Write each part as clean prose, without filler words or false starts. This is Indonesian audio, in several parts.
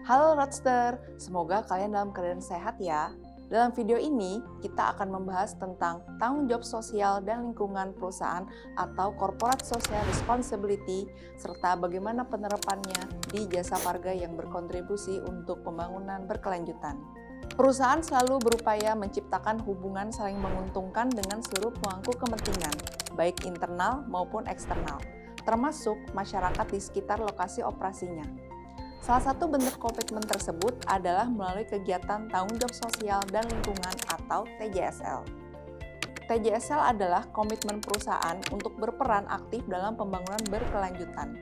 Halo Roadster, semoga kalian dalam keadaan sehat ya. Dalam video ini, kita akan membahas tentang tanggung jawab sosial dan lingkungan perusahaan atau Corporate Social Responsibility, serta bagaimana penerapannya di jasa marga yang berkontribusi untuk pembangunan berkelanjutan. Perusahaan selalu berupaya menciptakan hubungan saling menguntungkan dengan seluruh pemangku kepentingan, baik internal maupun eksternal, termasuk masyarakat di sekitar lokasi operasinya. Salah satu bentuk komitmen tersebut adalah melalui kegiatan tanggung jawab sosial dan lingkungan atau TJSL. TJSL adalah komitmen perusahaan untuk berperan aktif dalam pembangunan berkelanjutan.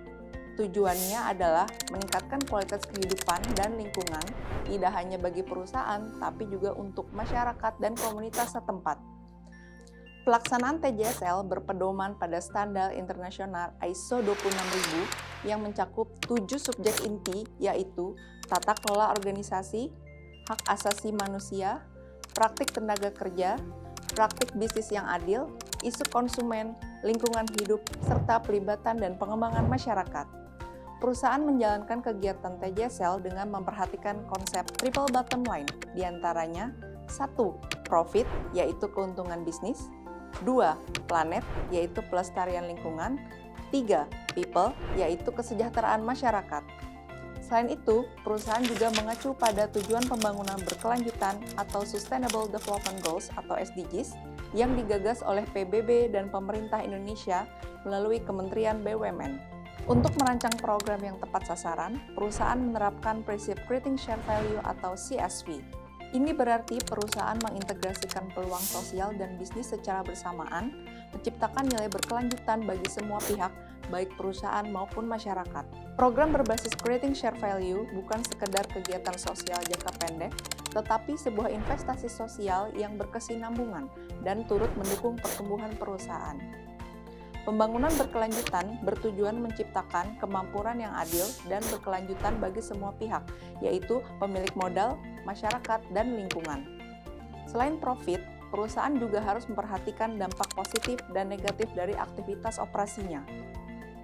Tujuannya adalah meningkatkan kualitas kehidupan dan lingkungan, tidak hanya bagi perusahaan, tapi juga untuk masyarakat dan komunitas setempat. Pelaksanaan TJSL berpedoman pada standar internasional ISO 26000 yang mencakup 7 subjek inti, yaitu tata kelola organisasi, hak asasi manusia, praktik tenaga kerja, praktik bisnis yang adil, isu konsumen, lingkungan hidup, serta pelibatan dan pengembangan masyarakat. Perusahaan menjalankan kegiatan TJSL dengan memperhatikan konsep triple bottom line, diantaranya 1. Profit, yaitu keuntungan bisnis, 2. Planet, yaitu pelestarian lingkungan, 3. People, yaitu kesejahteraan masyarakat. Selain itu, perusahaan juga mengacu pada tujuan pembangunan berkelanjutan atau Sustainable Development Goals atau SDGs yang digagas oleh PBB dan pemerintah Indonesia melalui Kementerian BUMN. Untuk merancang program yang tepat sasaran, perusahaan menerapkan prinsip Creating Shared Value atau CSV. Ini berarti perusahaan mengintegrasikan peluang sosial dan bisnis secara bersamaan, menciptakan nilai berkelanjutan bagi semua pihak, baik perusahaan maupun masyarakat. Program berbasis Creating Shared Value bukan sekedar kegiatan sosial jangka pendek, tetapi sebuah investasi sosial yang berkesinambungan dan turut mendukung pertumbuhan perusahaan. Pembangunan berkelanjutan bertujuan menciptakan kemampuan yang adil dan berkelanjutan bagi semua pihak, yaitu pemilik modal, masyarakat, dan lingkungan. Selain profit, perusahaan juga harus memperhatikan dampak positif dan negatif dari aktivitas operasinya.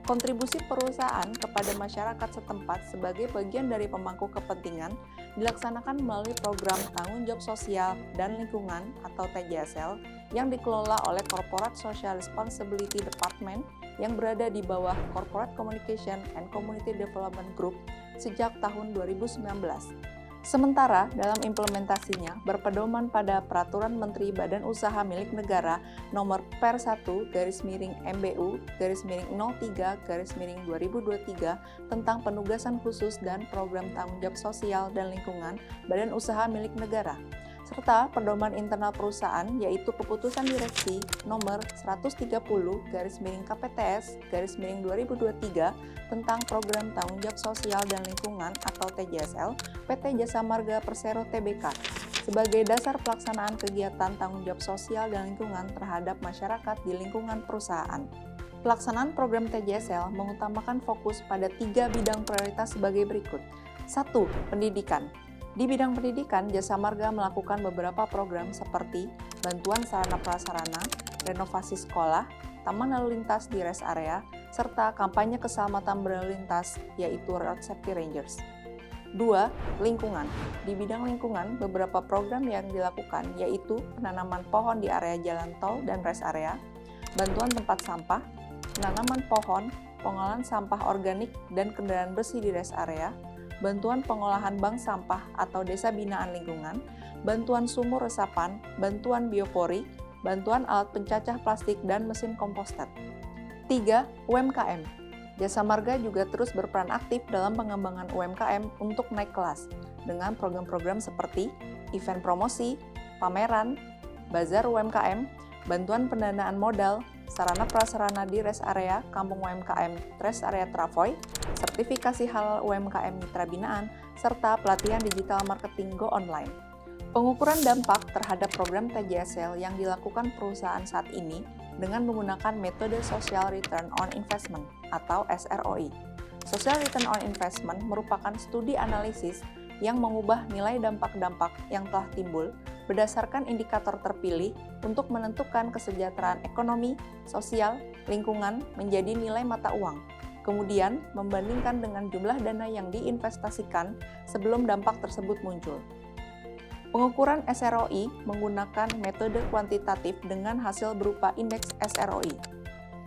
Kontribusi perusahaan kepada masyarakat setempat sebagai bagian dari pemangku kepentingan dilaksanakan melalui program tanggung jawab sosial dan lingkungan atau TJSL yang dikelola oleh Corporate Social Responsibility Department yang berada di bawah Corporate Communication and Community Development Group sejak tahun 2019. Sementara dalam implementasinya berpedoman pada Peraturan Menteri Badan Usaha Milik Negara Nomor Per 1/MBU/03/2023 tentang penugasan khusus dan program tanggung jawab sosial dan lingkungan Badan Usaha Milik Negara, serta pedoman internal perusahaan yaitu Keputusan Direksi Nomor 130/KPTS/2023 tentang program tanggung jawab sosial dan lingkungan atau TJSL PT Jasa Marga Persero Tbk sebagai dasar pelaksanaan kegiatan tanggung jawab sosial dan lingkungan terhadap masyarakat di lingkungan perusahaan. Pelaksanaan program TJSL mengutamakan fokus pada 3 bidang prioritas sebagai berikut. 1. Pendidikan. Di bidang pendidikan, Jasa Marga melakukan beberapa program seperti bantuan sarana prasarana, renovasi sekolah, taman lalu lintas di rest area, serta kampanye keselamatan berlalu lintas, yaitu Road Safety Rangers. 2. Lingkungan. Di bidang lingkungan, beberapa program yang dilakukan yaitu penanaman pohon di area jalan tol dan rest area, bantuan tempat sampah, penanaman pohon, pengolahan sampah organik dan kendaraan bersih di rest area, bantuan pengolahan bank sampah atau desa binaan lingkungan, bantuan sumur resapan, bantuan biopori, bantuan alat pencacah plastik dan mesin komposter. 3. UMKM. Jasa Marga juga terus berperan aktif dalam pengembangan UMKM untuk naik kelas dengan program-program seperti event promosi, pameran, bazar UMKM, bantuan pendanaan modal, sarana prasarana di rest area Kampung UMKM Rest Area Travoy, sertifikasi halal UMKM Mitra Binaan, serta pelatihan digital marketing go online. Pengukuran dampak terhadap program TJSL yang dilakukan perusahaan saat ini dengan menggunakan metode Social Return on Investment atau SROI. Social Return on Investment merupakan studi analisis yang mengubah nilai dampak-dampak yang telah timbul berdasarkan indikator terpilih untuk menentukan kesejahteraan ekonomi, sosial, lingkungan menjadi nilai mata uang. Kemudian, membandingkan dengan jumlah dana yang diinvestasikan sebelum dampak tersebut muncul. Pengukuran SROI menggunakan metode kuantitatif dengan hasil berupa indeks SROI.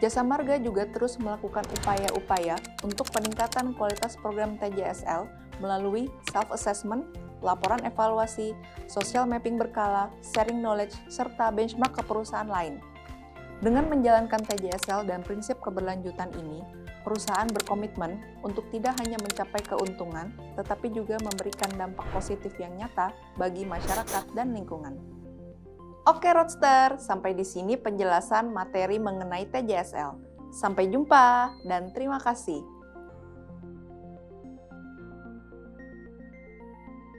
Jasa Marga juga terus melakukan upaya-upaya untuk peningkatan kualitas program TJSL melalui self-assessment, laporan evaluasi, social mapping berkala, sharing knowledge, serta benchmark ke perusahaan lain. Dengan menjalankan TJSL dan prinsip keberlanjutan ini, perusahaan berkomitmen untuk tidak hanya mencapai keuntungan, tetapi juga memberikan dampak positif yang nyata bagi masyarakat dan lingkungan. Oke Roadster, sampai di sini penjelasan materi mengenai TJSL. Sampai jumpa dan terima kasih.